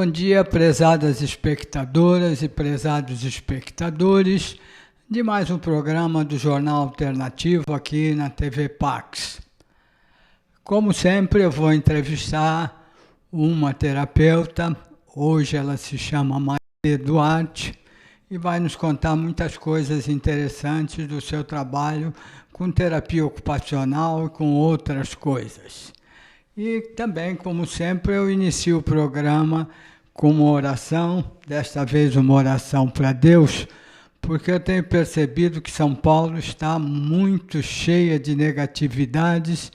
Bom dia, prezadas espectadoras e prezados espectadores de mais um programa do Jornal Alternativo aqui na TV Pax. Como sempre, eu vou entrevistar uma terapeuta. Hoje ela se chama Maite Duarte e vai nos contar muitas coisas interessantes do seu trabalho com terapia ocupacional e com outras coisas. E também, como sempre, eu inicio o programa com uma oração, desta vez uma oração para Deus, porque eu tenho percebido que São Paulo está muito cheia de negatividades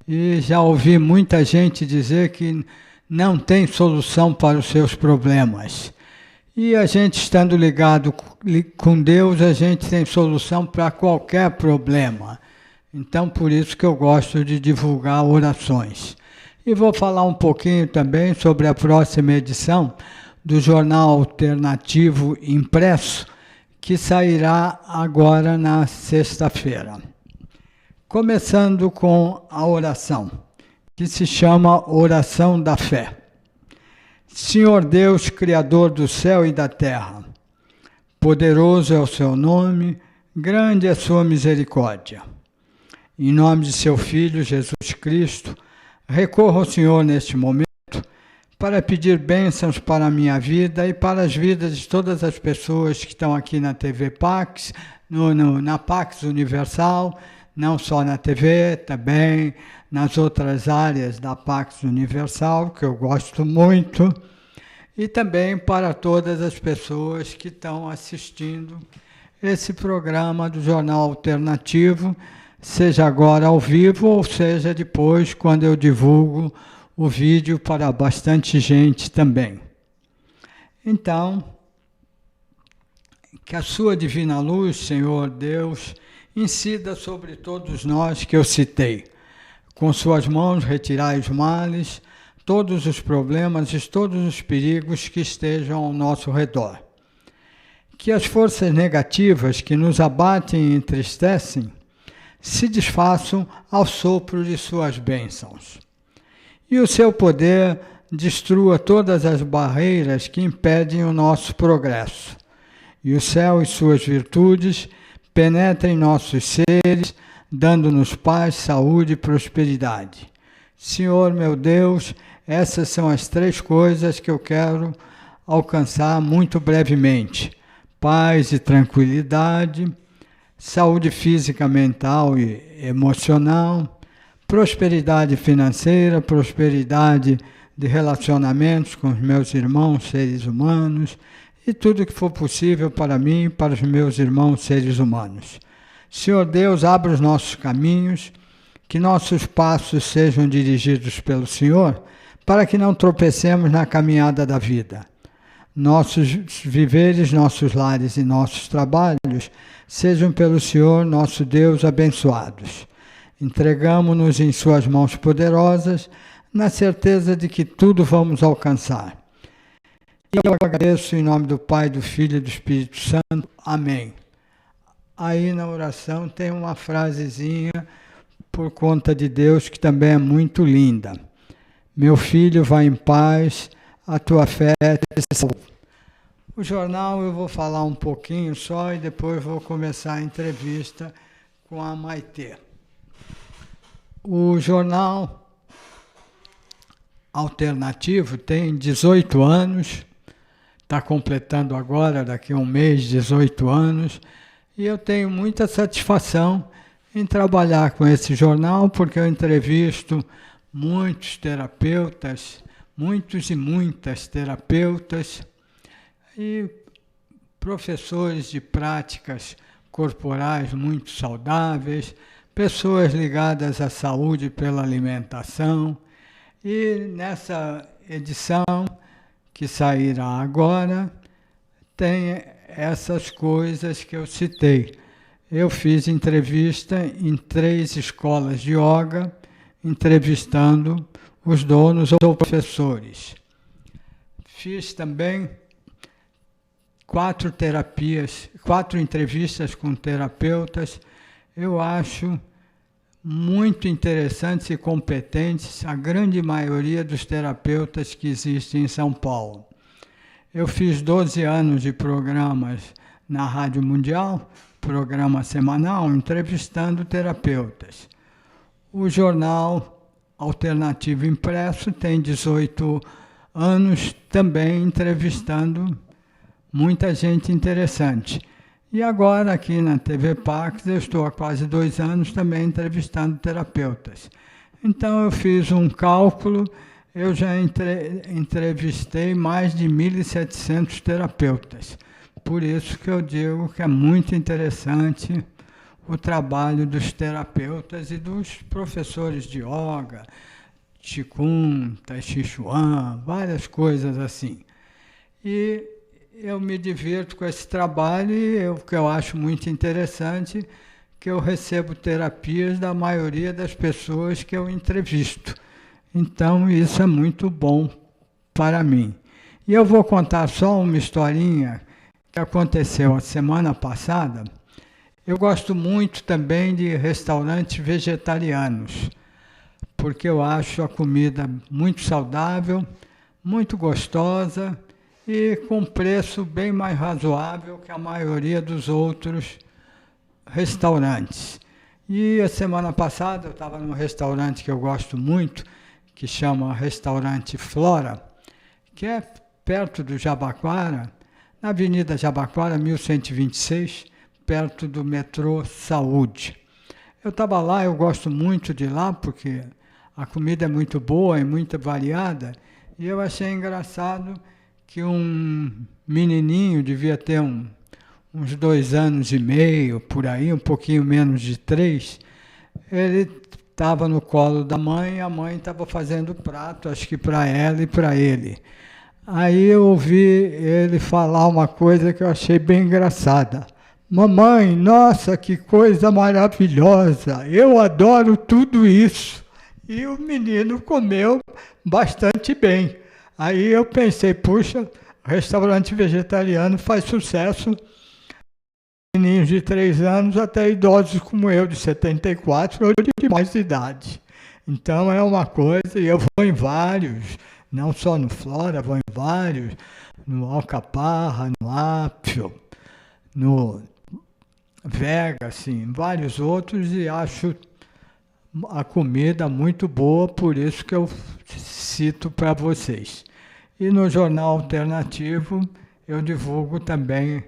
e já ouvi muita gente dizer que não tem solução para os seus problemas. E a gente estando ligado com Deus, a gente tem solução para qualquer problema. Então, por isso que eu gosto de divulgar orações. E vou falar um pouquinho também sobre a próxima edição do Jornal Alternativo Impresso, que sairá agora na sexta-feira. Começando com a oração, que se chama Oração da Fé. Senhor Deus, Criador do céu e da terra, poderoso é o seu nome, grande é a sua misericórdia. Em nome de seu Filho, Jesus Cristo, recorro ao Senhor neste momento para pedir bênçãos para a minha vida e para as vidas de todas as pessoas que estão aqui na TV Pax, na Pax Universal, não só na TV, também nas outras áreas da Pax Universal, que eu gosto muito, e também para todas as pessoas que estão assistindo esse programa do Jornal Alternativo, seja agora ao vivo ou seja depois, quando eu divulgo o vídeo para bastante gente também. Então, que a sua divina luz, Senhor Deus, incida sobre todos nós que eu citei. Com suas mãos retirai os males, todos os problemas e todos os perigos que estejam ao nosso redor. Que as forças negativas que nos abatem e entristecem se desfaçam ao sopro de suas bênçãos. E o seu poder destrua todas as barreiras que impedem o nosso progresso. E o céu e suas virtudes penetrem nossos seres, dando-nos paz, saúde e prosperidade. Senhor meu Deus, essas são as três coisas que eu quero alcançar muito brevemente: paz e tranquilidade, saúde física, mental e emocional, prosperidade financeira, prosperidade de relacionamentos com os meus irmãos seres humanos e tudo que for possível para mim e para os meus irmãos seres humanos. Senhor Deus, abra os nossos caminhos, que nossos passos sejam dirigidos pelo Senhor, para que não tropecemos na caminhada da vida. Nossos viveres, nossos lares e nossos trabalhos sejam pelo Senhor, nosso Deus, abençoados. Entregamo-nos em suas mãos poderosas, na certeza de que tudo vamos alcançar. E eu agradeço em nome do Pai, do Filho e do Espírito Santo. Amém. Aí na oração tem uma frasezinha, por conta de Deus, que também é muito linda. Meu filho, vai em paz, a tua fé te salvou. O jornal eu vou falar um pouquinho só e depois vou começar a entrevista com a Maite. O jornal Alternativo tem 18 anos, está completando agora, daqui a um mês, 18 anos, e eu tenho muita satisfação em trabalhar com esse jornal, porque eu entrevisto muitos terapeutas, muitos e muitas terapeutas, e professores de práticas corporais muito saudáveis, pessoas ligadas à saúde pela alimentação. E nessa edição que sairá agora, tem essas coisas que eu citei. Eu fiz entrevista em 3 escolas de yoga, entrevistando os donos ou professores. Fiz também 4 entrevistas com terapeutas, eu acho muito interessantes e competentes, a grande maioria dos terapeutas que existem em São Paulo. Eu fiz 12 anos de programas na Rádio Mundial, programa semanal, entrevistando terapeutas. O jornal Alternativo Impresso tem 18 anos também entrevistando muita gente interessante. E agora aqui na TV Pax eu estou há quase 2 anos também entrevistando terapeutas. Então eu fiz um cálculo, eu já entrevistei mais de 1.700 terapeutas. Por isso que eu digo que é muito interessante o trabalho dos terapeutas e dos professores de yoga, Qigong, Tai Chi Chuan, várias coisas assim. E eu me divirto com esse trabalho e o que eu acho muito interessante que eu recebo terapias da maioria das pessoas que eu entrevisto. Então, isso é muito bom para mim. E eu vou contar só uma historinha que aconteceu a semana passada. Eu gosto muito também de restaurantes vegetarianos, porque eu acho a comida muito saudável, muito gostosa e com preço bem mais razoável que a maioria dos outros restaurantes. E a semana passada eu estava num restaurante que eu gosto muito, que chama Restaurante Flora, que é perto do Jabaquara, na Avenida Jabaquara, 1126, perto do metrô Saúde. Eu estava lá, eu gosto muito de lá, porque a comida é muito boa e muito variada, e eu achei engraçado que um menininho, devia ter uns 2 anos e meio, por aí, um pouquinho menos de 3, ele estava no colo da mãe e a mãe estava fazendo prato, acho que para ela e para ele. Aí eu ouvi ele falar uma coisa que eu achei bem engraçada. Mamãe, nossa, que coisa maravilhosa, eu adoro tudo isso. E o menino comeu bastante bem. Aí eu pensei, puxa, restaurante vegetariano faz sucesso, meninos de 3 anos até idosos como eu, de 74 ou de mais idade. Então é uma coisa, e eu vou em vários, não só no Flora, vou em vários, no Alcaparra, no Apio, no Vega, assim, vários outros, e acho a comida muito boa, por isso que eu cito para vocês. E no Jornal Alternativo eu divulgo também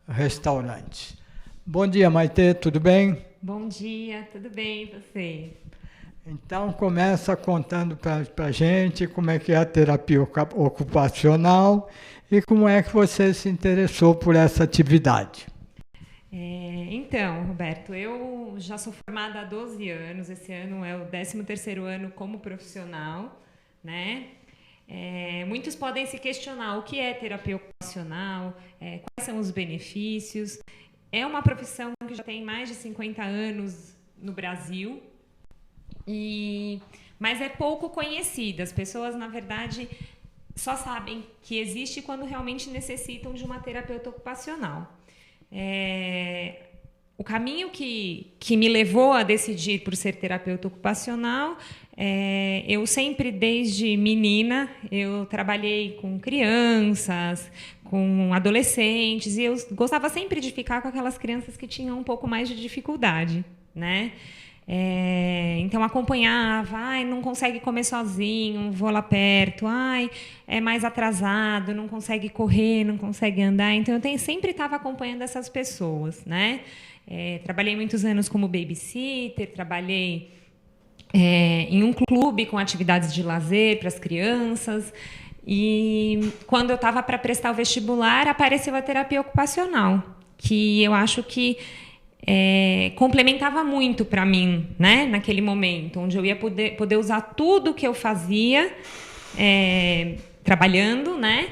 restaurantes. Bom dia, Maitê, tudo bem? Bom dia, tudo bem e você? Então começa contando para a gente como é que é a terapia ocupacional e como é que você se interessou por essa atividade. Então, Roberto, eu já sou formada há 12 anos, esse ano é o 13º ano como profissional, né? Muitos podem se questionar o que é terapia ocupacional, quais são os benefícios. É uma profissão que já tem mais de 50 anos no Brasil, mas é pouco conhecida. As pessoas, na verdade, só sabem que existe quando realmente necessitam de uma terapeuta ocupacional. O caminho que me levou a decidir por ser terapeuta ocupacional, eu sempre, desde menina, eu trabalhei com crianças, com adolescentes, e eu gostava sempre de ficar com aquelas crianças que tinham um pouco mais de dificuldade, né? Então acompanhava, não consegue comer sozinho, vou lá perto, é mais atrasado, não consegue correr, não consegue andar. Então eu sempre estava acompanhando essas pessoas, né? Trabalhei muitos anos como babysitter, trabalhei em um clube com atividades de lazer para as crianças. E quando eu estava para prestar o vestibular, apareceu a terapia ocupacional, que eu acho que complementava muito para mim, né, naquele momento, onde eu ia poder usar tudo que eu fazia trabalhando, né,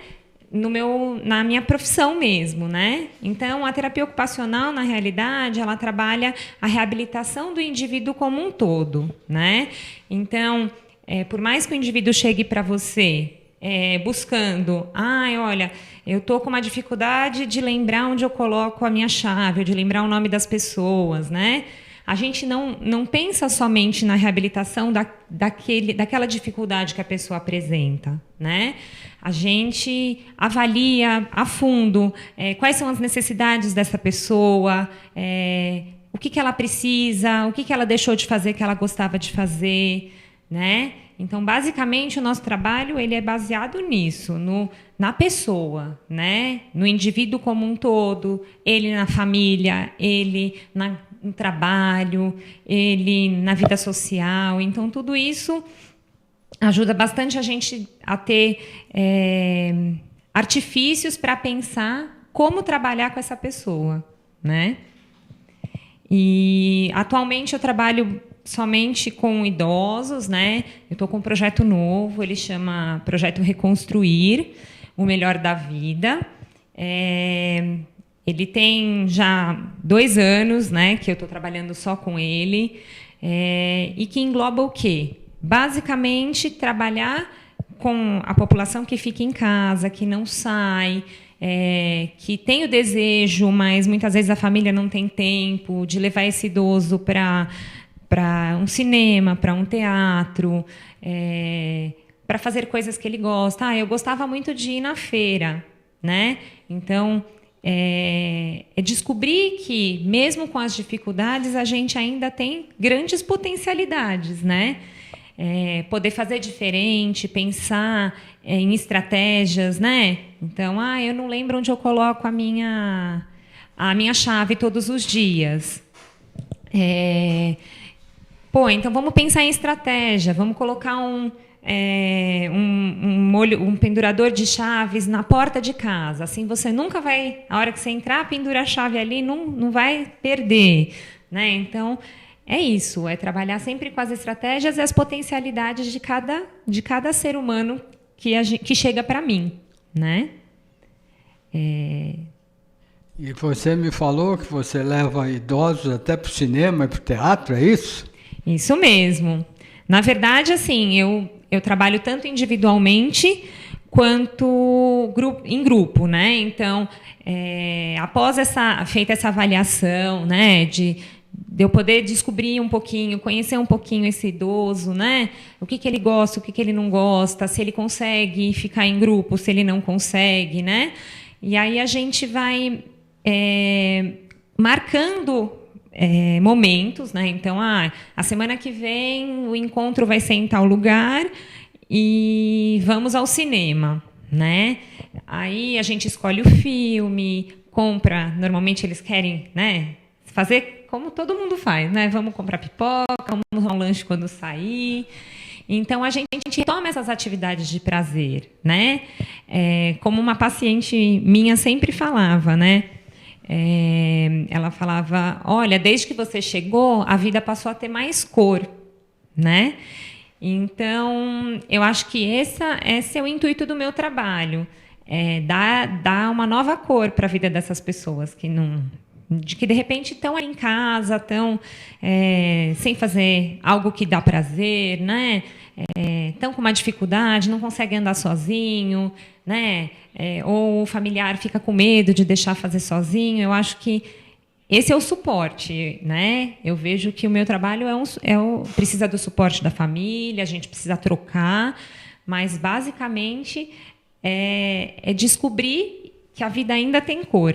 na minha profissão mesmo, né? Então, a terapia ocupacional, na realidade, ela trabalha a reabilitação do indivíduo como um todo, né? Então, por mais que o indivíduo chegue para você buscando, olha, eu estou com uma dificuldade de lembrar onde eu coloco a minha chave, de lembrar o nome das pessoas, né? a gente não pensa somente na reabilitação daquela dificuldade que a pessoa apresenta, né? A gente avalia a fundo quais são as necessidades dessa pessoa, o que ela precisa, o que ela deixou de fazer que ela gostava de fazer, né? Então, basicamente, o nosso trabalho ele é baseado nisso, na pessoa, né? No indivíduo como um todo, ele na família, ele no trabalho, ele na vida social. Então, tudo isso ajuda bastante a gente a ter artifícios para pensar como trabalhar com essa pessoa, né? E, atualmente, eu trabalho somente com idosos, né? Eu estou com um projeto novo, ele chama Projeto Reconstruir, o Melhor da Vida. Ele tem já 2 anos, né, que eu estou trabalhando só com ele, e que engloba o quê? Basicamente, trabalhar com a população que fica em casa, que não sai, que tem o desejo, mas muitas vezes a família não tem tempo de levar esse idoso para um cinema, para um teatro, para fazer coisas que ele gosta. Eu gostava muito de ir na feira, né? Então, descobrir que, mesmo com as dificuldades, a gente ainda tem grandes potencialidades, né? Poder fazer diferente, pensar em estratégias, né? Então, eu não lembro onde eu coloco a minha chave todos os dias. Então vamos pensar em estratégia, vamos colocar um pendurador de chaves na porta de casa. Assim você nunca vai, a hora que você entrar, pendura a chave ali, não vai perder, né? Então é isso, é trabalhar sempre com as estratégias e as potencialidades de cada ser humano que chega para mim, né? E você me falou que você leva idosos até para o cinema e para o teatro, é isso? Isso mesmo. Na verdade, assim, eu trabalho tanto individualmente quanto em grupo, né? Então, após feita essa avaliação, né, de eu poder descobrir um pouquinho, conhecer um pouquinho esse idoso, né? O que ele gosta, o que ele não gosta, se ele consegue ficar em grupo, se ele não consegue, né? E aí a gente vai marcando momentos, né? Então, a semana que vem o encontro vai ser em tal lugar e vamos ao cinema, né? Aí a gente escolhe o filme, compra. Normalmente eles querem, né, fazer como todo mundo faz, né? Vamos comprar pipoca, vamos tomar um lanche quando sair. Então a gente retoma essas atividades de prazer, né? Como uma paciente minha sempre falava, né? Ela falava, olha, desde que você chegou, a vida passou a ter mais cor, né? Então, eu acho que esse é o intuito do meu trabalho, dar uma nova cor para a vida dessas pessoas que de repente estão aí em casa, estão sem fazer algo que dá prazer, né? Estão com uma dificuldade, não conseguem andar sozinho, né? Ou o familiar fica com medo de deixar fazer sozinho. Eu acho que esse é o suporte, né? Eu vejo que o meu trabalho precisa do suporte da família, a gente precisa trocar, mas basicamente é descobrir que a vida ainda tem cor.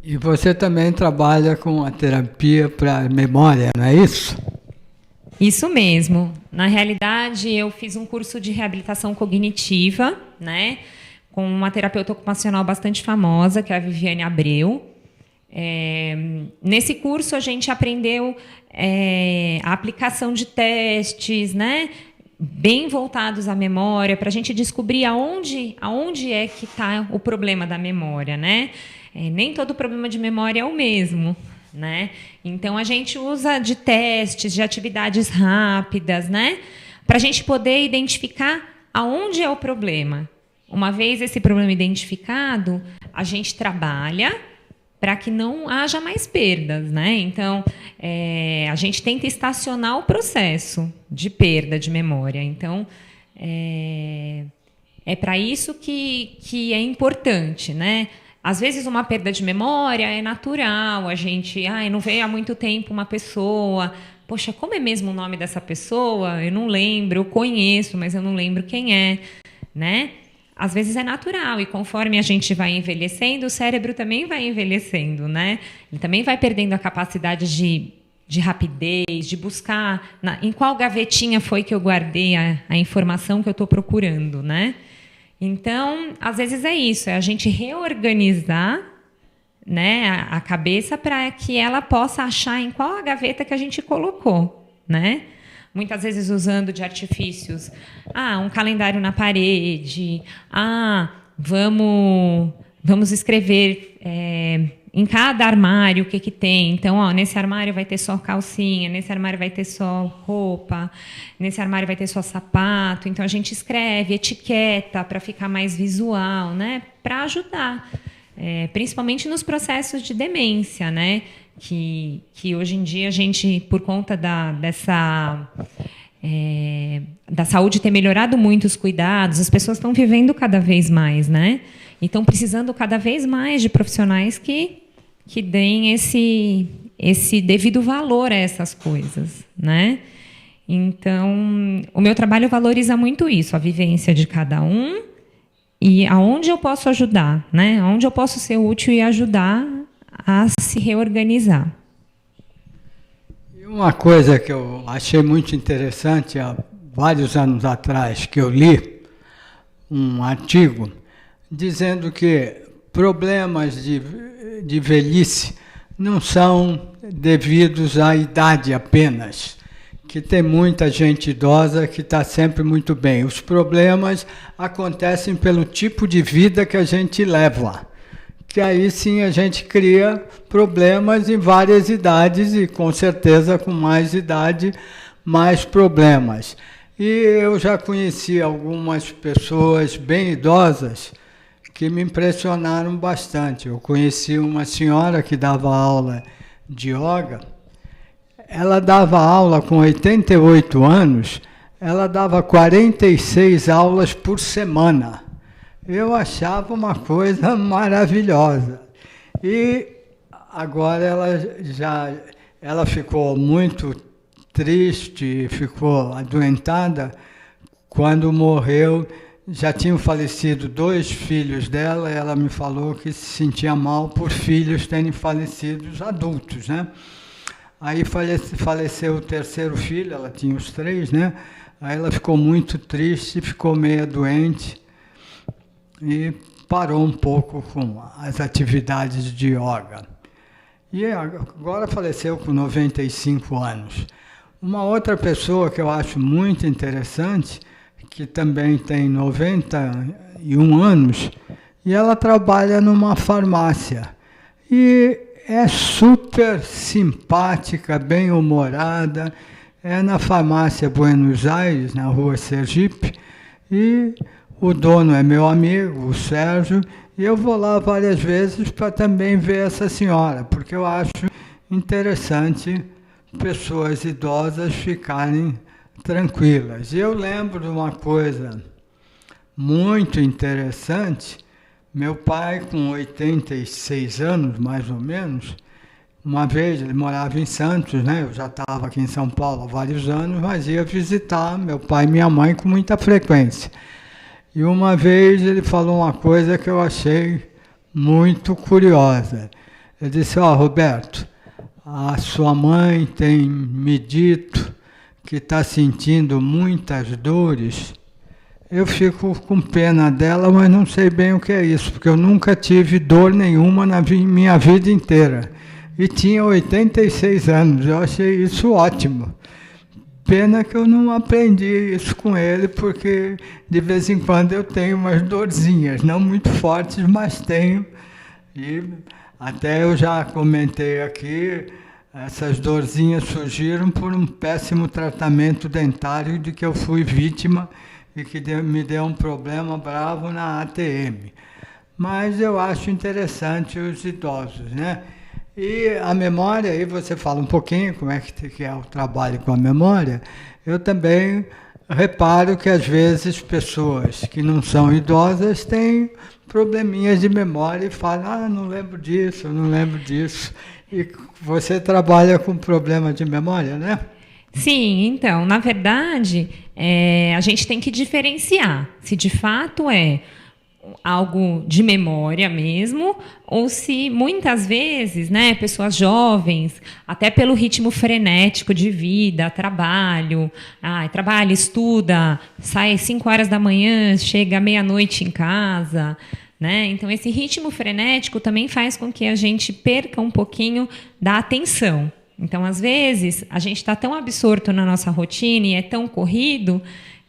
E você também trabalha com a terapia para memória, não é isso? Isso mesmo. Na realidade, eu fiz um curso de reabilitação cognitiva, né, com uma terapeuta ocupacional bastante famosa, que é a Viviane Abreu. Nesse curso, a gente aprendeu a aplicação de testes, né, bem voltados à memória, para a gente descobrir aonde é que está o problema da memória, né? Nem todo problema de memória é o mesmo, né? Então a gente usa de testes, de atividades rápidas, né, para a gente poder identificar aonde é o problema. Uma vez esse problema identificado, a gente trabalha para que não haja mais perdas, né? Então a gente tenta estacionar o processo de perda de memória. Então é para isso que é importante, né? Às vezes uma perda de memória é natural, a gente, não veio há muito tempo uma pessoa, poxa, como é mesmo o nome dessa pessoa? Eu não lembro, eu conheço, mas eu não lembro quem é, né? Às vezes é natural, e conforme a gente vai envelhecendo, o cérebro também vai envelhecendo, né? Ele também vai perdendo a capacidade de rapidez, de buscar em qual gavetinha foi que eu guardei a informação que eu estou procurando, né? Então, às vezes é isso, é a gente reorganizar, né, a cabeça para que ela possa achar em qual a gaveta que a gente colocou, né? Muitas vezes usando de artifícios, um calendário na parede, vamos escrever em cada armário o que tem. Então, nesse armário vai ter só calcinha, nesse armário vai ter só roupa, nesse armário vai ter só sapato. Então, a gente escreve, etiqueta para ficar mais visual, né? Para ajudar, principalmente nos processos de demência, né? Que hoje em dia a gente, por conta da saúde ter melhorado muito os cuidados, as pessoas estão vivendo cada vez mais, né? E estão precisando cada vez mais de profissionais que deem esse devido valor a essas coisas, né? Então, o meu trabalho valoriza muito isso, a vivência de cada um e aonde eu posso ajudar, né? Aonde eu posso ser útil e ajudar a se reorganizar. E uma coisa que eu achei muito interessante há vários anos atrás, que eu li um artigo dizendo que problemas de velhice não são devidos à idade apenas, que tem muita gente idosa que está sempre muito bem. Os problemas acontecem pelo tipo de vida que a gente leva, que aí sim a gente cria problemas em várias idades e com certeza com mais idade, mais problemas. E eu já conheci algumas pessoas bem idosas que me impressionaram bastante. Eu conheci uma senhora que dava aula de yoga. Ela dava aula com 88 anos, ela dava 46 aulas por semana. Eu achava uma coisa maravilhosa. E agora ela ficou muito triste, ficou adoentada quando morreu. Já tinham falecido 2 filhos dela, e ela me falou que se sentia mal por filhos terem falecido, adultos, né? Aí faleceu o 3º filho, ela tinha os 3, né? Aí ela ficou muito triste, ficou meio doente e parou um pouco com as atividades de yoga. E agora faleceu com 95 anos. Uma outra pessoa que eu acho muito interessante, que também tem 91 anos, e ela trabalha numa farmácia. E é super simpática, bem-humorada, é na farmácia Buenos Aires, na rua Sergipe, e o dono é meu amigo, o Sérgio, e eu vou lá várias vezes para também ver essa senhora, porque eu acho interessante pessoas idosas ficarem tranquilas. E eu lembro de uma coisa muito interessante. Meu pai, com 86 anos, mais ou menos, uma vez, ele morava em Santos, né? Eu já estava aqui em São Paulo há vários anos, mas ia visitar meu pai e minha mãe com muita frequência. E uma vez ele falou uma coisa que eu achei muito curiosa. Ele disse: Roberto, a sua mãe tem me dito que está sentindo muitas dores. Eu fico com pena dela, mas não sei bem o que é isso, porque eu nunca tive dor nenhuma na minha vida inteira. E tinha 86 anos, eu achei isso ótimo. Pena que eu não aprendi isso com ele, porque de vez em quando eu tenho umas dorzinhas, não muito fortes, mas tenho. E até eu já comentei aqui, essas dorzinhas surgiram por um péssimo tratamento dentário de que eu fui vítima e que me deu um problema bravo na ATM. Mas eu acho interessante os idosos, né? E a memória, aí você fala um pouquinho como é que é o trabalho com a memória. Eu também reparo que às vezes pessoas que não são idosas têm probleminhas de memória e falam, não lembro disso, não lembro disso. E você trabalha com problema de memória, né? Sim, então, na verdade, a gente tem que diferenciar se de fato é algo de memória mesmo, ou se muitas vezes, né, pessoas jovens, até pelo ritmo frenético de vida, trabalha, estuda, sai às 5 horas da manhã, chega à meia-noite em casa, né? Então esse ritmo frenético também faz com que a gente perca um pouquinho da atenção. Então, às vezes, a gente está tão absorto na nossa rotina e é tão corrido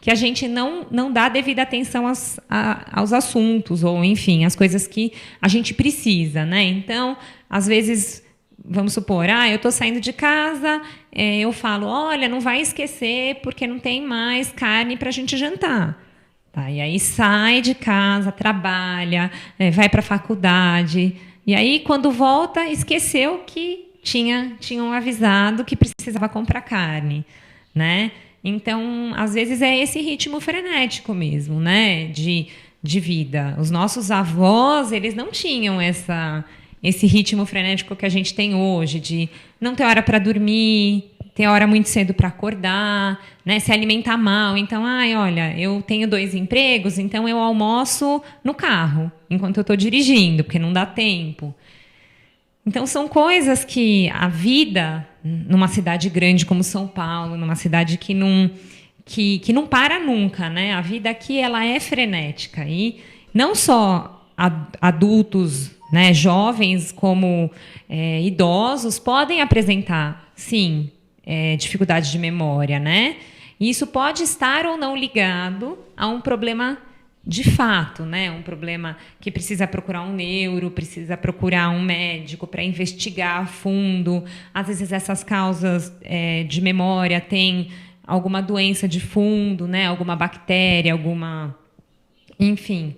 que a gente não dá devida atenção aos assuntos, ou, enfim, às coisas que a gente precisa, né? Então, às vezes, vamos supor, eu estou saindo de casa, eu falo, olha, não vai esquecer, porque não tem mais carne para a gente jantar. Tá? E aí sai de casa, trabalha, vai para a faculdade, e aí, quando volta, esqueceu que tinham avisado que precisava comprar carne, né? Então, às vezes é esse ritmo frenético mesmo, né? De vida. Os nossos avós, eles não tinham esse ritmo frenético que a gente tem hoje, de não ter hora para dormir, ter hora muito cedo para acordar, né? Se alimentar mal. Então, olha, eu tenho 2 empregos, então eu almoço no carro, enquanto eu estou dirigindo, porque não dá tempo. Então, são coisas que a vida, numa cidade grande como São Paulo, numa cidade que não para nunca, né? A vida aqui ela é frenética. E não só adultos, né, jovens, como idosos, podem apresentar, sim, dificuldade de memória, né? E isso pode estar ou não ligado a um problema de fato, né? Um problema que precisa procurar um neuro, precisa procurar um médico para investigar a fundo. Às vezes essas causas de memória têm alguma doença de fundo, né? Alguma bactéria, enfim.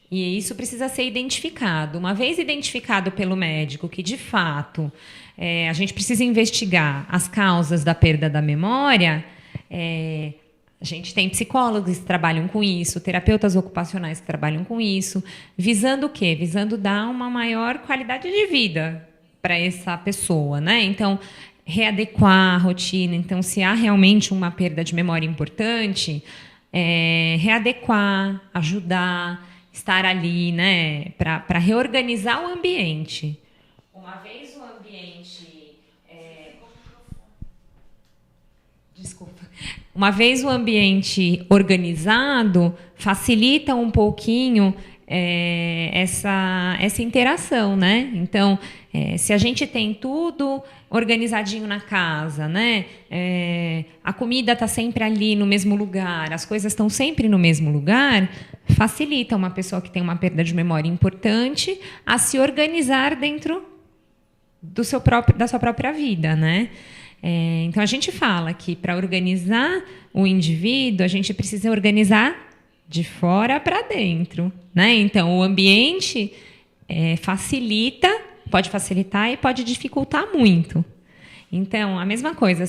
E isso precisa ser identificado. Uma vez identificado pelo médico que, de fato, a gente precisa investigar as causas da perda da memória, a gente tem psicólogos que trabalham com isso, terapeutas ocupacionais que trabalham com isso, visando o quê? Visando dar uma maior qualidade de vida para essa pessoa, né? Então, readequar a rotina. Então, se há realmente uma perda de memória importante, readequar, ajudar, estar ali, né? Para reorganizar o ambiente. Uma vez o ambiente... Desculpa. Uma vez o ambiente organizado, facilita um pouquinho essa interação, né? Então, se a gente tem tudo organizadinho na casa, né? A comida está sempre ali no mesmo lugar, as coisas estão sempre no mesmo lugar, facilita uma pessoa que tem uma perda de memória importante a se organizar dentro da sua própria vida, né? Então, a gente fala que para organizar o indivíduo, a gente precisa organizar de fora para dentro, né? Então, o ambiente pode facilitar e pode dificultar muito. Então, a mesma coisa,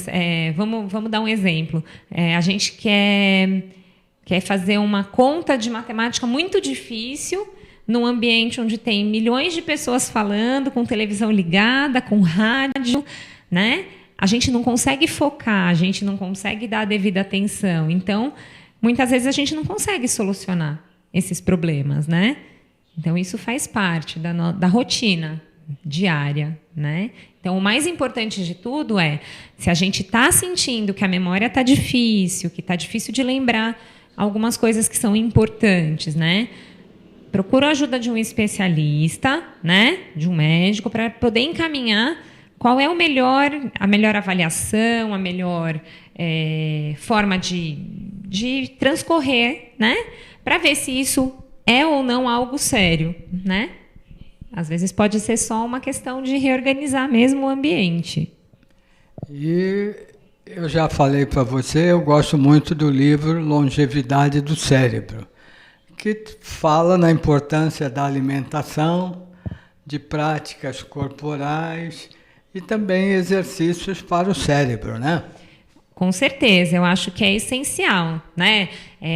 vamos dar um exemplo. A gente quer fazer uma conta de matemática muito difícil num ambiente onde tem milhões de pessoas falando, com televisão ligada, com rádio, né? A gente não consegue focar, a gente não consegue dar a devida atenção. Então, muitas vezes a gente não consegue solucionar esses problemas, né? Então, isso faz parte da rotina diária, né? Então, o mais importante de tudo se a gente está sentindo que a memória está difícil, que está difícil de lembrar algumas coisas que são importantes, né? Procura a ajuda de um especialista, né? De um médico, para poder encaminhar qual é a melhor avaliação, a melhor forma de transcorrer, né? Para ver se isso é ou não algo sério, né? Às vezes pode ser só uma questão de reorganizar mesmo o ambiente. E eu já falei para você, eu gosto muito do livro Longevidade do Cérebro, que fala na importância da alimentação, de práticas corporais e também exercícios para o cérebro, né? Com certeza, eu acho que é essencial, né?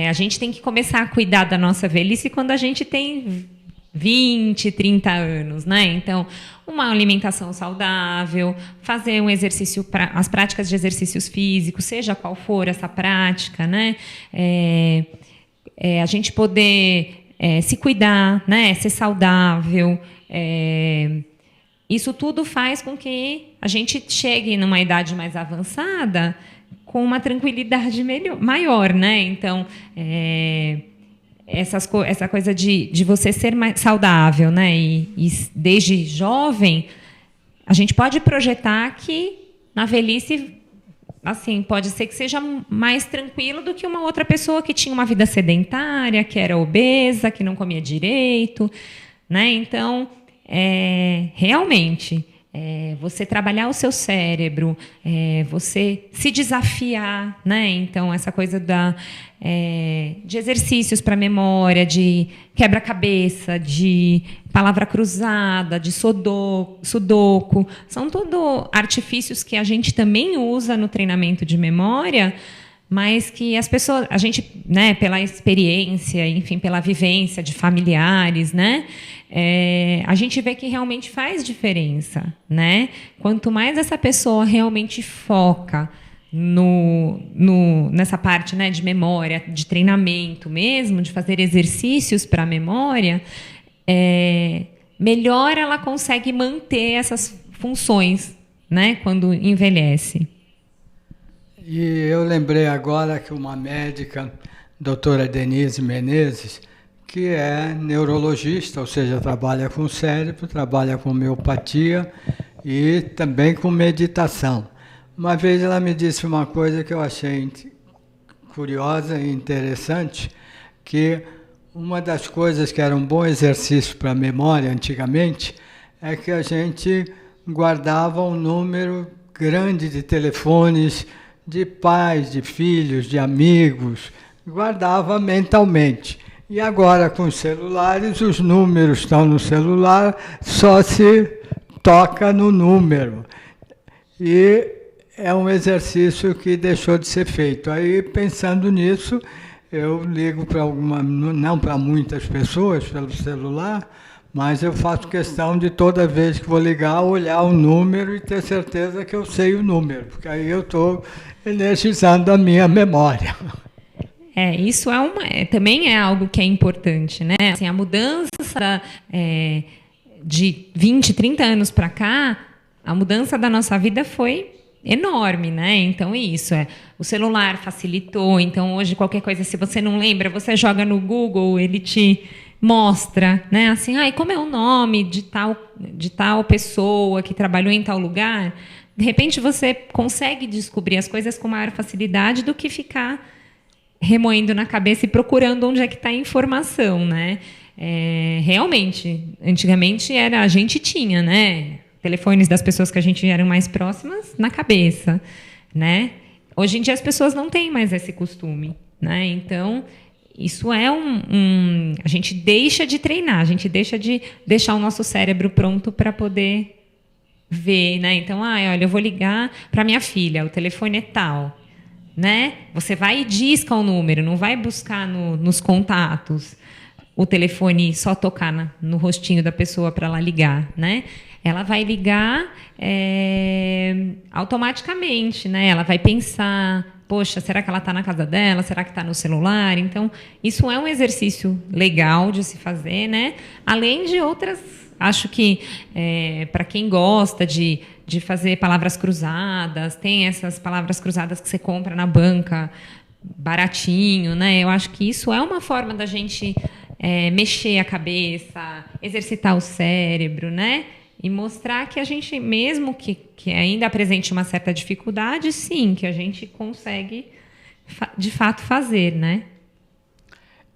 A gente tem que começar a cuidar da nossa velhice quando a gente tem 20, 30 anos, né? Então, uma alimentação saudável, fazer um exercício, as práticas de exercícios físicos, seja qual for essa prática, né? A gente poder se cuidar, né? Ser saudável. Isso tudo faz com que a gente chegue numa idade mais avançada com uma tranquilidade maior, né? Então, essa coisa de você ser mais saudável, né? E desde jovem, a gente pode projetar que na velhice, assim, pode ser que seja mais tranquilo do que uma outra pessoa que tinha uma vida sedentária, que era obesa, que não comia direito, né? Então, realmente, você trabalhar o seu cérebro, você se desafiar, né? Então, essa coisa de exercícios para memória, de quebra-cabeça, de palavra cruzada, de sudoku, são tudo artifícios que a gente também usa no treinamento de memória, mas que as pessoas, a gente, né, pela experiência, enfim, pela vivência de familiares, né, a gente vê que realmente faz diferença, né? Quanto mais essa pessoa realmente foca nessa parte, né, de memória, de treinamento mesmo, de fazer exercícios para a memória, melhor ela consegue manter essas funções, né, quando envelhece. E eu lembrei agora que uma médica, doutora Denise Menezes, que é neurologista, ou seja, trabalha com o cérebro, trabalha com homeopatia e também com meditação. Uma vez ela me disse uma coisa que eu achei curiosa e interessante, que uma das coisas que era um bom exercício para a memória antigamente é que a gente guardava um número grande de telefones de pais, de filhos, de amigos, guardava mentalmente. E agora, com os celulares, os números estão no celular, só se toca no número. E é um exercício que deixou de ser feito. Aí, pensando nisso, eu ligo para não para muitas pessoas pelo celular, mas eu faço questão de toda vez que vou ligar, olhar o número e ter certeza que eu sei o número, porque aí eu estou energizando a minha memória. Isso também é algo que é importante, né? Assim, a mudança de 20, 30 anos para cá, a mudança da nossa vida foi enorme, né? Então, o celular facilitou. Então, hoje, qualquer coisa, se você não lembra, você joga no Google, ele te mostra, né? Assim, como é o nome de tal pessoa que trabalhou em tal lugar? De repente, você consegue descobrir as coisas com maior facilidade do que ficar remoendo na cabeça e procurando onde é que está a informação, né? Realmente, antigamente a gente tinha, né, telefones das pessoas que a gente eram mais próximas na cabeça, né? Hoje em dia as pessoas não têm mais esse costume, né? Então, isso a gente deixa de treinar, a gente deixa de deixar o nosso cérebro pronto para poder ver, né? Então, olha, eu vou ligar para minha filha, o telefone é tal, né? Você vai e disca o número, não vai buscar nos contatos o telefone, só tocar no rostinho da pessoa para ela ligar, né? Ela vai ligar automaticamente, né? Ela vai pensar, poxa, será que ela está na casa dela? Será que está no celular? Então, isso é um exercício legal de se fazer, né? Além de outras, acho que para quem gosta de fazer palavras cruzadas, tem essas palavras cruzadas que você compra na banca, baratinho, né? Eu acho que isso é uma forma da gente mexer a cabeça, exercitar o cérebro, né? E mostrar que a gente, mesmo que ainda apresente uma certa dificuldade, sim, que a gente consegue de fato fazer, né?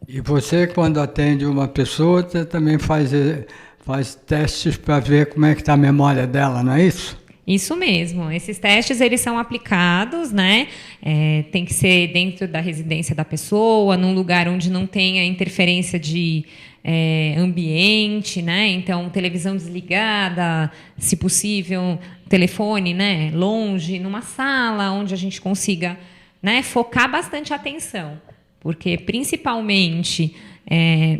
E você, quando atende uma pessoa, você também faz testes para ver como é que está a memória dela, não é isso? Isso mesmo. Esses testes eles são aplicados, né? Tem que ser dentro da residência da pessoa, num lugar onde não tenha interferência de ambiente, né? Então, televisão desligada, se possível, telefone, né? Longe, numa sala onde a gente consiga, né? Focar bastante a atenção, porque principalmente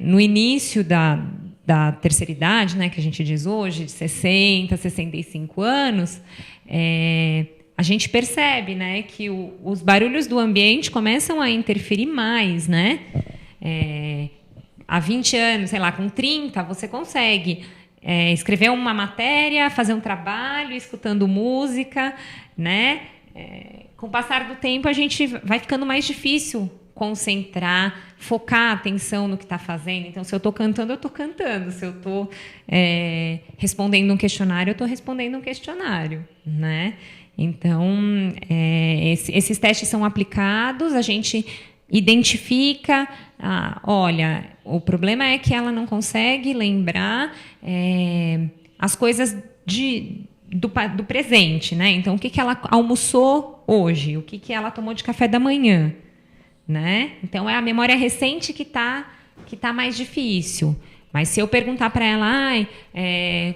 no início da terceira idade, né, que a gente diz hoje, de 60, 65 anos, a gente percebe, né, que os barulhos do ambiente começam a interferir mais, né? Há 20 anos, sei lá, com 30, você consegue escrever uma matéria, fazer um trabalho, escutando música, né? Com o passar do tempo, a gente vai ficando mais difícil concentrar, focar a atenção no que está fazendo. Então, se eu estou cantando, eu estou cantando. Se eu estou respondendo um questionário, eu estou respondendo um questionário, né? Então, esses testes são aplicados, a gente identifica, olha, o problema é que ela não consegue lembrar as coisas do presente, né? Então, o que ela almoçou hoje? O que ela tomou de café da manhã? Né? Então, é a memória recente que tá mais difícil. Mas se eu perguntar para ela,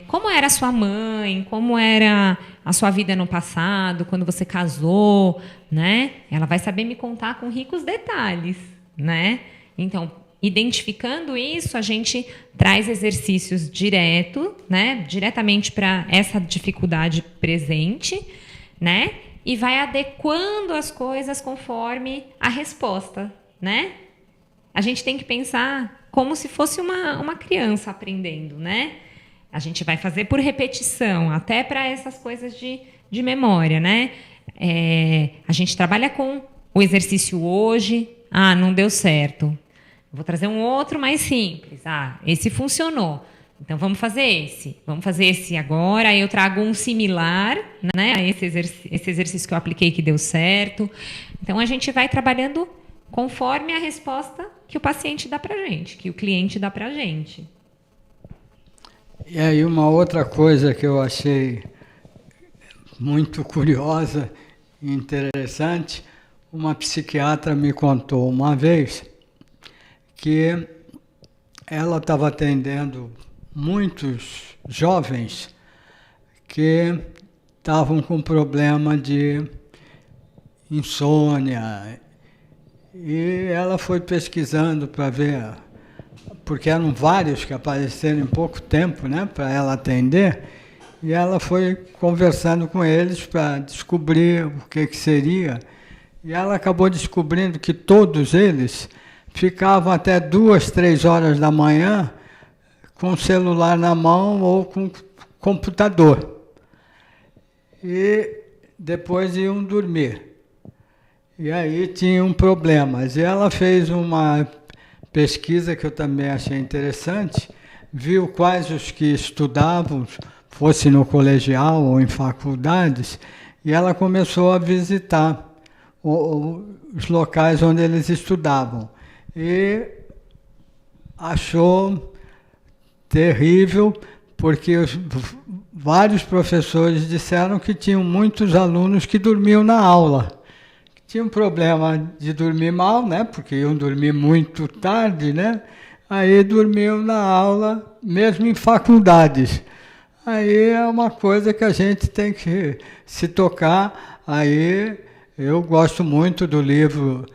como era a sua mãe, como era a sua vida no passado, quando você casou, né? Ela vai saber me contar com ricos detalhes, né? Então, identificando isso, a gente traz exercícios diretamente para essa dificuldade presente, né? E vai adequando as coisas conforme a resposta, né? A gente tem que pensar como se fosse uma criança aprendendo, né? A gente vai fazer por repetição, até para essas coisas de memória, né? A gente trabalha com o exercício hoje. Não deu certo. Vou trazer um outro mais simples. Esse funcionou. Então, vamos fazer esse. Vamos fazer esse agora. Aí eu trago um similar, né, a esse exercício que eu apliquei que deu certo. Então, a gente vai trabalhando conforme a resposta que o paciente dá para a gente, que o cliente dá para a gente. E aí uma outra coisa que eu achei muito curiosa e interessante, uma psiquiatra me contou uma vez que ela estava atendendo muitos jovens que estavam com problema de insônia. E ela foi pesquisando para ver, porque eram vários que apareceram em pouco tempo, né, para ela atender, e ela foi conversando com eles para descobrir o que seria. E ela acabou descobrindo que todos eles ficavam até 2, 3 horas da manhã com o celular na mão ou com computador. E depois iam dormir. E aí tinham problemas. E ela fez uma pesquisa que eu também achei interessante, viu quais os que estudavam, fosse no colegial ou em faculdades, e ela começou a visitar os locais onde eles estudavam. E achou terrível, porque vários professores disseram que tinham muitos alunos que dormiam na aula. Tinham problema de dormir mal, né? Porque iam dormir muito tarde, né? Aí dormiam na aula, mesmo em faculdades. Aí é uma coisa que a gente tem que se tocar. Aí eu gosto muito do livro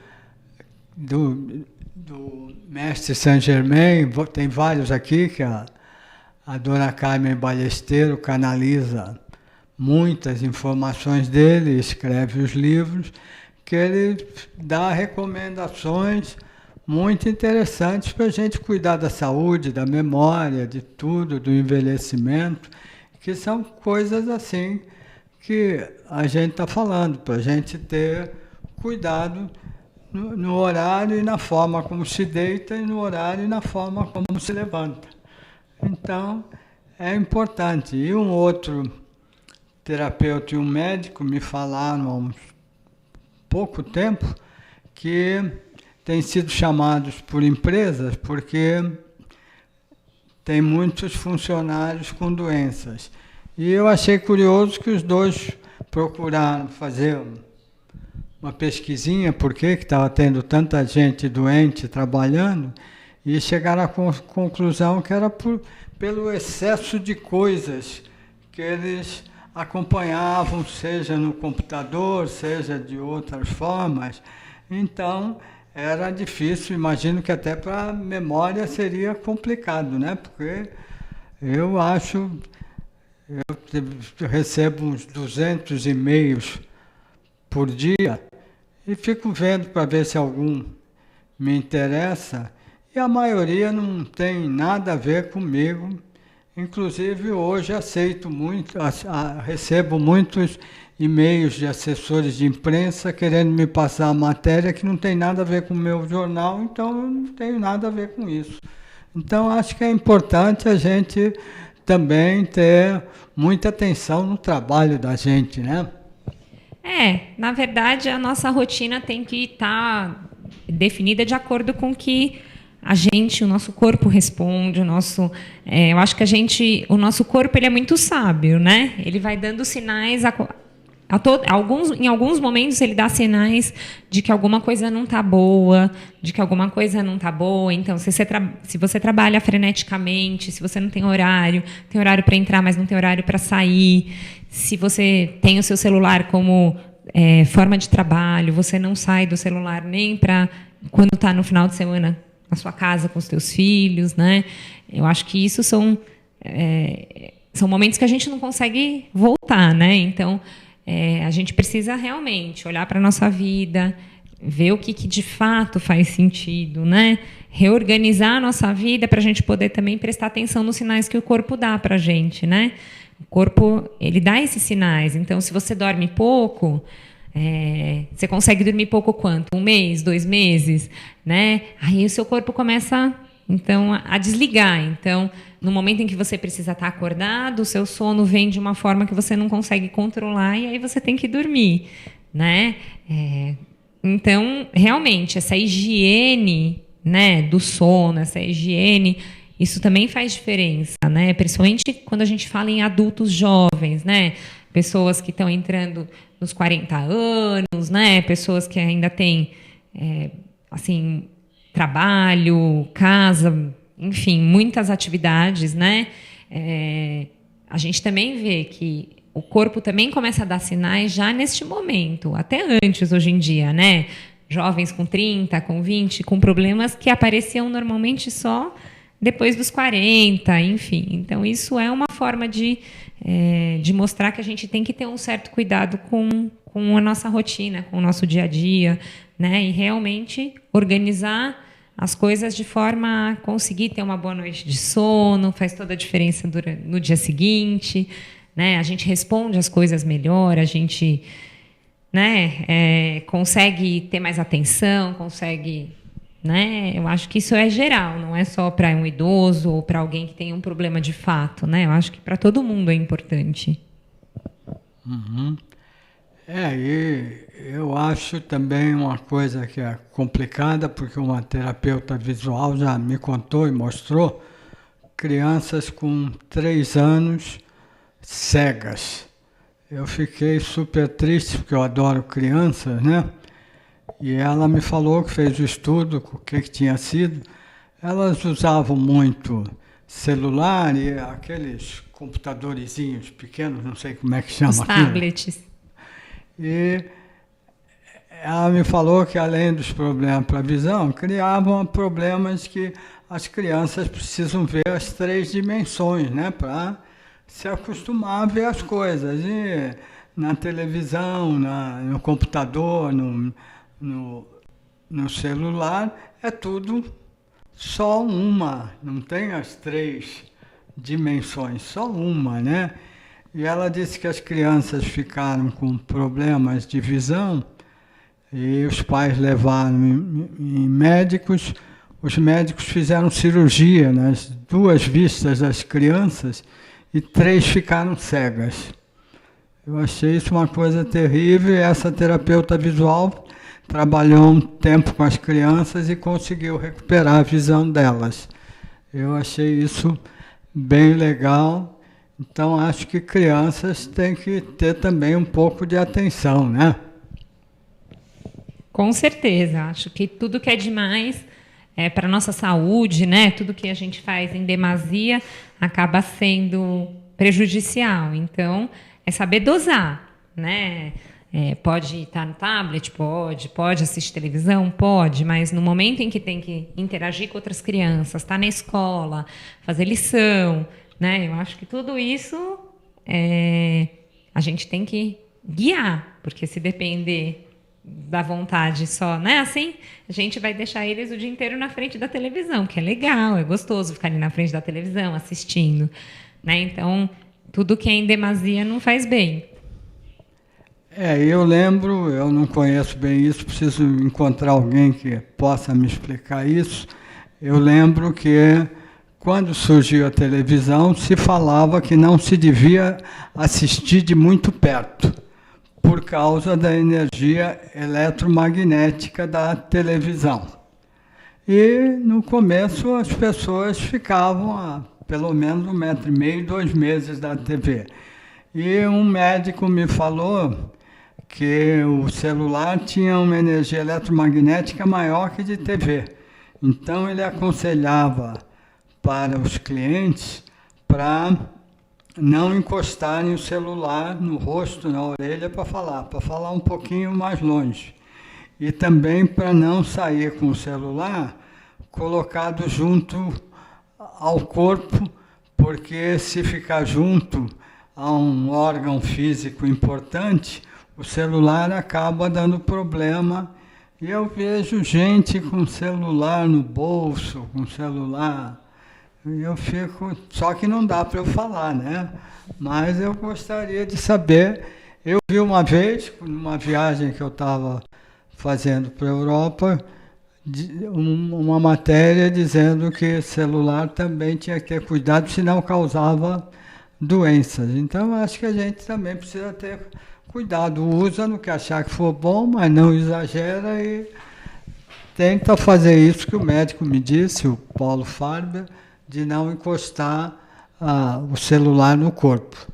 do mestre Saint-Germain, tem vários aqui, que a dona Carmen Ballesteiro canaliza muitas informações dele, escreve os livros, que ele dá recomendações muito interessantes para a gente cuidar da saúde, da memória, de tudo, do envelhecimento, que são coisas assim que a gente está falando, para a gente ter cuidado no horário e na forma como se deita, e no horário e na forma como se levanta. Então, é importante. E um outro terapeuta e um médico me falaram há uns pouco tempo que têm sido chamados por empresas porque tem muitos funcionários com doenças. E eu achei curioso que os dois procuraram fazer uma pesquisinha, por que estava tendo tanta gente doente trabalhando, e chegaram à conclusão que era pelo excesso de coisas que eles acompanhavam, seja no computador, seja de outras formas. Então, era difícil, imagino que até para a memória seria complicado, né? Porque eu recebo uns 200 e-mails por dia e fico vendo para ver se algum me interessa, e a maioria não tem nada a ver comigo. Inclusive, hoje recebo muitos e-mails de assessores de imprensa querendo me passar a matéria que não tem nada a ver com o meu jornal, então eu não tenho nada a ver com isso. Então, acho que é importante a gente também ter muita atenção no trabalho da gente, né? Na verdade, a nossa rotina tem que estar definida de acordo com o que o nosso corpo responde, eu acho que o nosso corpo ele é muito sábio, né? Ele vai dando sinais em alguns momentos ele dá sinais de que alguma coisa não está boa, Então, se você trabalha freneticamente, se você não tem horário para entrar, mas não tem horário para sair, se você tem o seu celular como forma de trabalho, você não sai do celular nem para quando está no final de semana na sua casa com os teus filhos, né? Eu acho que isso são momentos que a gente não consegue voltar, né? Então, a gente precisa realmente olhar para a nossa vida, ver o que de fato faz sentido, né? Reorganizar a nossa vida para a gente poder também prestar atenção nos sinais que o corpo dá para a gente, né? O corpo, ele dá esses sinais. Então, se você dorme pouco, você consegue dormir pouco quanto? 1 mês, 2 meses, né? Aí o seu corpo começa, então, a desligar. Então, no momento em que você precisa estar acordado, o seu sono vem de uma forma que você não consegue controlar e aí você tem que dormir, né? Então, realmente, essa higiene, né, do sono, essa higiene, isso também faz diferença, né? Principalmente quando a gente fala em adultos jovens, né? Pessoas que estão entrando nos 40 anos, né? Pessoas que ainda têm, trabalho, casa, enfim, muitas atividades, né? A gente também vê que o corpo também começa a dar sinais já neste momento, até antes hoje em dia, né? Jovens com 30, com 20, com problemas que apareciam normalmente só depois dos 40, enfim. Então, isso é uma forma de mostrar que a gente tem que ter um certo cuidado com a nossa rotina, com o nosso dia a dia, né? E realmente organizar as coisas de forma a conseguir ter uma boa noite de sono, faz toda a diferença no dia seguinte, né? A gente responde as coisas melhor, a gente, né, consegue ter mais atenção, consegue, né? Eu acho que isso é geral, não é só para um idoso ou para alguém que tem um problema de fato, né? Eu acho que para todo mundo é importante. Uhum. E eu acho também uma coisa que é complicada, porque uma terapeuta visual já me contou e mostrou crianças com 3 anos cegas. Eu fiquei super triste, porque eu adoro crianças, né? E ela me falou que fez o estudo, o que tinha sido. Elas usavam muito celular e aqueles computadorzinhos pequenos, não sei como é que chama aquilo. Os tablets. E ela me falou que, além dos problemas para a visão, criavam problemas que as crianças precisam ver as 3 dimensões, né, para se acostumar a ver as coisas. E na televisão, no computador, no celular, é tudo só uma, não tem as 3 dimensões, só uma, né? E ela disse que as crianças ficaram com problemas de visão e os pais levaram em médicos. Os médicos fizeram cirurgia nas 2 vistas das crianças e 3 ficaram cegas. Eu achei isso uma coisa terrível e essa terapeuta visual trabalhou um tempo com as crianças e conseguiu recuperar a visão delas. Eu achei isso bem legal Então, acho que crianças têm que ter também um pouco de atenção, né? Com certeza, acho que tudo que é demais é para a nossa saúde, né? Tudo que a gente faz em demasia acaba sendo prejudicial. Então, é saber dosar, né? Pode estar no tablet? Pode assistir televisão? Pode, mas no momento em que tem que interagir com outras crianças, estar na escola, fazer lição, né? Eu acho que tudo isso a gente tem que guiar, porque se depender da vontade só, né? Assim, a gente vai deixar eles o dia inteiro na frente da televisão, que é legal, é gostoso ficar ali na frente da televisão assistindo, né? Então, tudo que é em demasia não faz bem. Eu lembro, eu não conheço bem isso, preciso encontrar alguém que possa me explicar isso. Eu lembro que quando surgiu a televisão, se falava que não se devia assistir de muito perto, por causa da energia eletromagnética da televisão. E no começo as pessoas ficavam a pelo menos 1,5 m, 2 meses da TV. E um médico me falou que o celular tinha uma energia eletromagnética maior que de TV. Então ele aconselhava para os clientes para não encostarem o celular no rosto, na orelha para falar um pouquinho mais longe. E também para não sair com o celular colocado junto ao corpo, porque se ficar junto a um órgão físico importante, o celular acaba dando problema. E eu vejo gente com celular no bolso, com celular. E eu fico. Só que não dá para eu falar, né? Mas eu gostaria de saber. Eu vi uma vez, numa viagem que eu estava fazendo para a Europa, uma matéria dizendo que celular também tinha que ter cuidado, senão causava doenças. Então, acho que a gente também precisa ter cuidado. Usa no que achar que for bom, mas não exagera e tenta fazer isso que o médico me disse, o Paulo Farber, de não encostar o celular no corpo.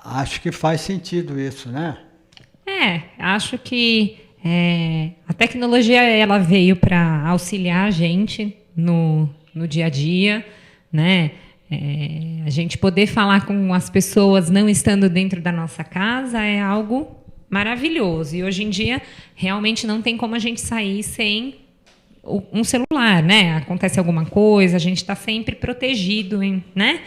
Acho que faz sentido isso, né? Acho que a tecnologia ela veio para auxiliar a gente no dia a dia, né? A gente poder falar com as pessoas não estando dentro da nossa casa é algo maravilhoso. E hoje em dia, realmente não tem como a gente sair sem um celular, né? Acontece alguma coisa, a gente está sempre protegido, né?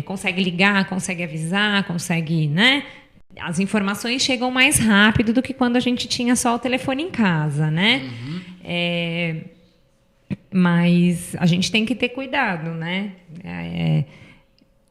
Consegue ligar, consegue avisar, consegue, né? As informações chegam mais rápido do que quando a gente tinha só o telefone em casa, né? Uhum. Mas a gente tem que ter cuidado, né?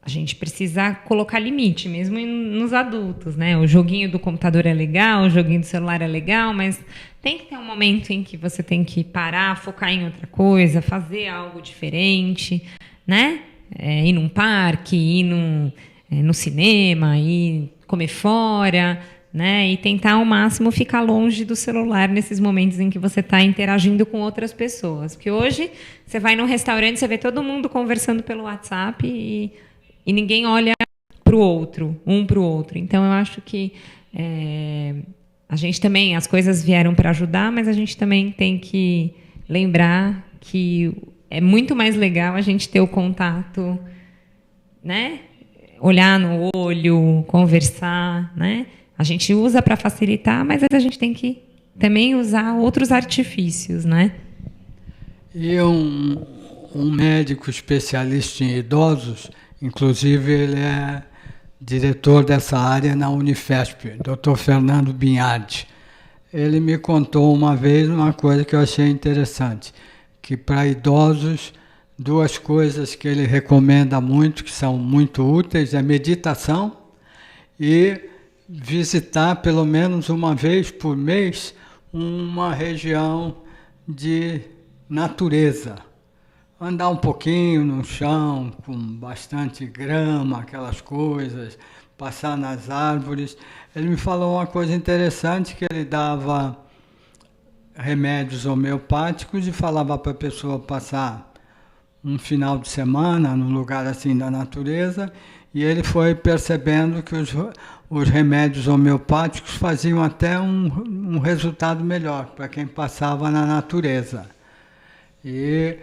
A gente precisa colocar limite, mesmo nos adultos, né? O joguinho do computador é legal, o joguinho do celular é legal, mas tem que ter um momento em que você tem que parar, focar em outra coisa, fazer algo diferente, né? Ir num parque, ir no cinema, ir comer fora, né? E tentar ao máximo ficar longe do celular nesses momentos em que você está interagindo com outras pessoas. Porque hoje você vai num restaurante, você vê todo mundo conversando pelo WhatsApp e ninguém olha para o outro, um para o outro. Então, eu acho que a gente também, as coisas vieram para ajudar, mas a gente também tem que lembrar que é muito mais legal a gente ter o contato, né? Olhar no olho, conversar, né? A gente usa para facilitar, mas a gente tem que também usar outros artifícios, né? E um médico especialista em idosos, inclusive ele é diretor dessa área na Unifesp, Dr. Fernando Binhardi. Ele me contou uma vez uma coisa que eu achei interessante, que para idosos, 2 coisas que ele recomenda muito, que são muito úteis, é meditação e visitar pelo menos uma vez por mês uma região de natureza. Andar um pouquinho no chão, com bastante grama, aquelas coisas, passar nas árvores. Ele me falou uma coisa interessante, que ele dava remédios homeopáticos e falava para a pessoa passar um final de semana num lugar assim da natureza, e ele foi percebendo que os remédios homeopáticos faziam até um resultado melhor para quem passava na natureza. E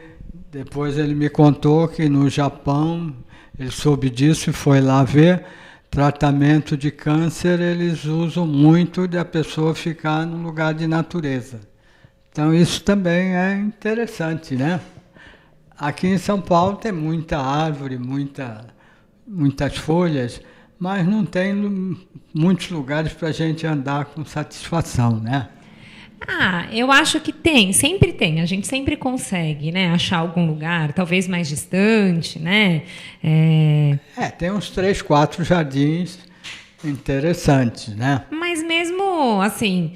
depois ele me contou que no Japão, ele soube disso e foi lá ver, tratamento de câncer eles usam muito de a pessoa ficar num lugar de natureza. Então isso também é interessante, né? Aqui em São Paulo tem muita árvore, muitas folhas, mas não tem muitos lugares para a gente andar com satisfação, né? Eu acho que sempre tem, a gente sempre consegue, né, achar algum lugar, talvez mais distante, né? Tem uns 3, 4 jardins interessantes, né? Mas mesmo assim,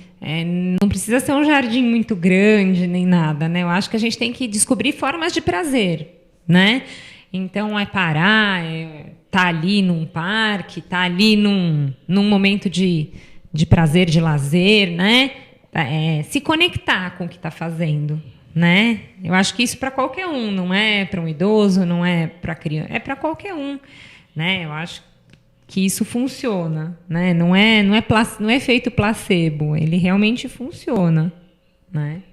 não precisa ser um jardim muito grande nem nada, né? Eu acho que a gente tem que descobrir formas de prazer, né? Então parar, tá ali num parque, tá ali num momento de prazer, de lazer, né? Se conectar com o que está fazendo, né? Eu acho que isso para qualquer um, não é para um idoso, não é para criança, é para qualquer um, né? Eu acho que isso funciona, né? Não é feito placebo, ele realmente funciona, né?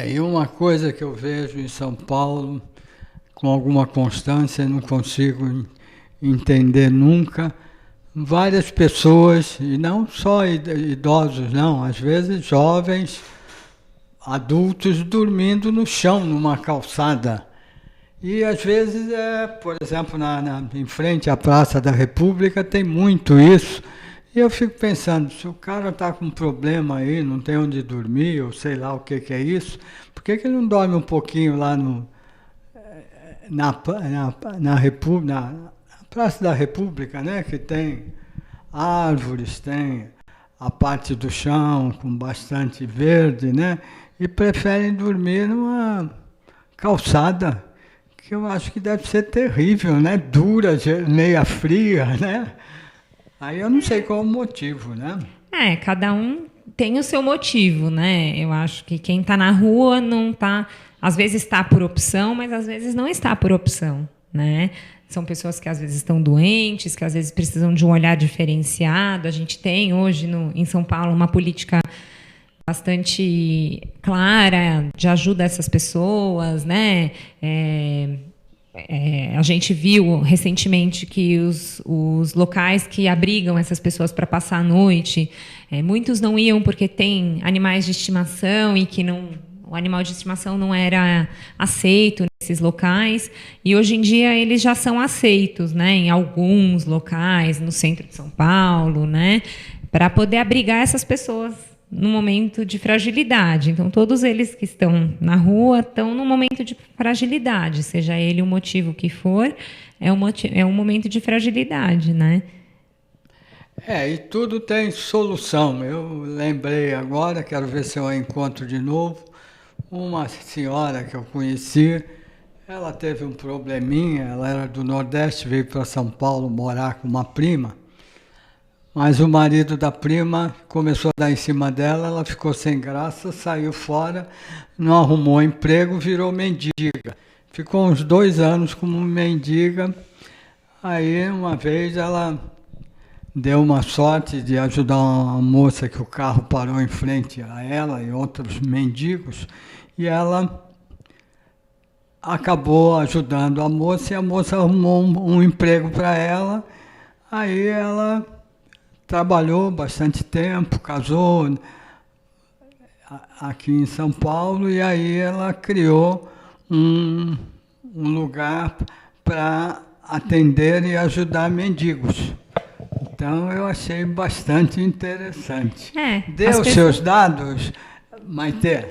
E uma coisa que eu vejo em São Paulo com alguma constância, não consigo entender nunca. Várias pessoas, e não só idosos, não, às vezes jovens, adultos dormindo no chão, numa calçada. E às vezes, por exemplo, em frente à Praça da República, tem muito isso. E eu fico pensando, se o cara está com um problema aí, não tem onde dormir, ou sei lá o que é isso, por que ele não dorme um pouquinho lá na Praça da República, né, que tem árvores, tem a parte do chão com bastante verde, né, e preferem dormir numa calçada, que eu acho que deve ser terrível, né, dura, meia fria, né? Aí eu não sei qual o motivo, né? Cada um tem o seu motivo, né? Eu acho que quem está na rua não está, às vezes está por opção, mas às vezes não está por opção, né? São pessoas que às vezes estão doentes, que às vezes precisam de um olhar diferenciado. A gente tem hoje em São Paulo uma política bastante clara de ajuda a essas pessoas, né? A gente viu recentemente que os locais que abrigam essas pessoas para passar a noite, muitos não iam porque tem animais de estimação e que o animal de estimação não era aceito nesses locais, e hoje em dia eles já são aceitos, né, em alguns locais, no centro de São Paulo, né, para poder abrigar essas pessoas no momento de fragilidade. Então, todos eles que estão na rua estão num momento de fragilidade, seja ele o motivo que for, é um momento de fragilidade, né? E tudo tem solução. Eu lembrei agora, quero ver se eu encontro de novo, uma senhora que eu conheci, ela teve um probleminha, ela era do Nordeste, veio para São Paulo morar com uma prima, mas o marido da prima começou a dar em cima dela, ela ficou sem graça, saiu fora, não arrumou emprego, virou mendiga. Ficou uns 2 anos como mendiga, aí uma vez ela deu uma sorte de ajudar uma moça que o carro parou em frente a ela e outros mendigos, e ela acabou ajudando a moça, e a moça arrumou um emprego para ela. Aí ela trabalhou bastante tempo, casou aqui em São Paulo, e aí ela criou um lugar para atender e ajudar mendigos. Então, eu achei bastante interessante. Dê os seus dados, Maite,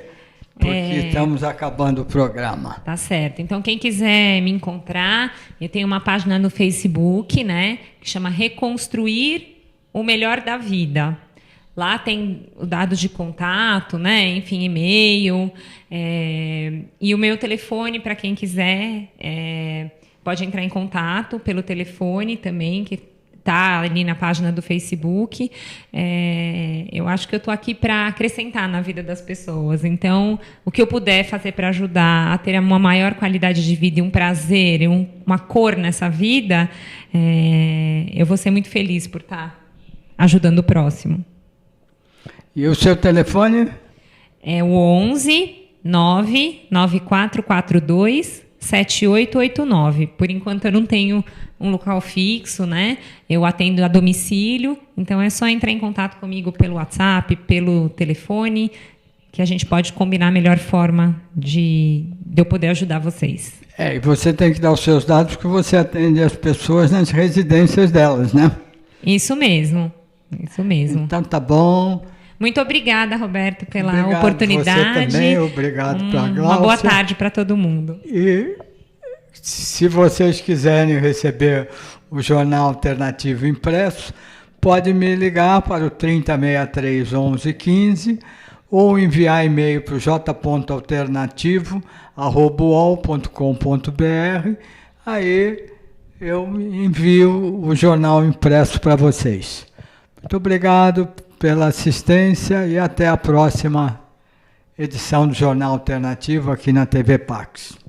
porque estamos acabando o programa. Tá certo. Então, quem quiser me encontrar, eu tenho uma página no Facebook, né, que chama Reconstruir o Melhor da Vida. Lá tem o dado de contato, né, enfim, e-mail, e o meu telefone, para quem quiser, pode entrar em contato pelo telefone também, que está ali na página do Facebook. Eu acho que eu estou aqui para acrescentar na vida das pessoas. Então, o que eu puder fazer para ajudar a ter uma maior qualidade de vida e um prazer, e uma cor nessa vida, eu vou ser muito feliz por estar ajudando o próximo. E o seu telefone? É o 11 99442 7889. Por enquanto eu não tenho um local fixo, né? Eu atendo a domicílio, então é só entrar em contato comigo pelo WhatsApp, pelo telefone, que a gente pode combinar a melhor forma de eu poder ajudar vocês. E você tem que dar os seus dados, porque você atende as pessoas nas residências delas, né? Isso mesmo, isso mesmo. Então tá bom. Muito obrigada, Roberto, pela Obrigado oportunidade. Você também, obrigado para a Gláucia. Uma boa tarde para todo mundo. E se vocês quiserem receber o Jornal Alternativo impresso, pode me ligar para o 3063 1115 ou enviar e-mail para o j.alternativo@uol.com.br. Aí eu envio o jornal impresso para vocês. Muito obrigado pela assistência e até a próxima edição do Jornal Alternativo aqui na TV Pax.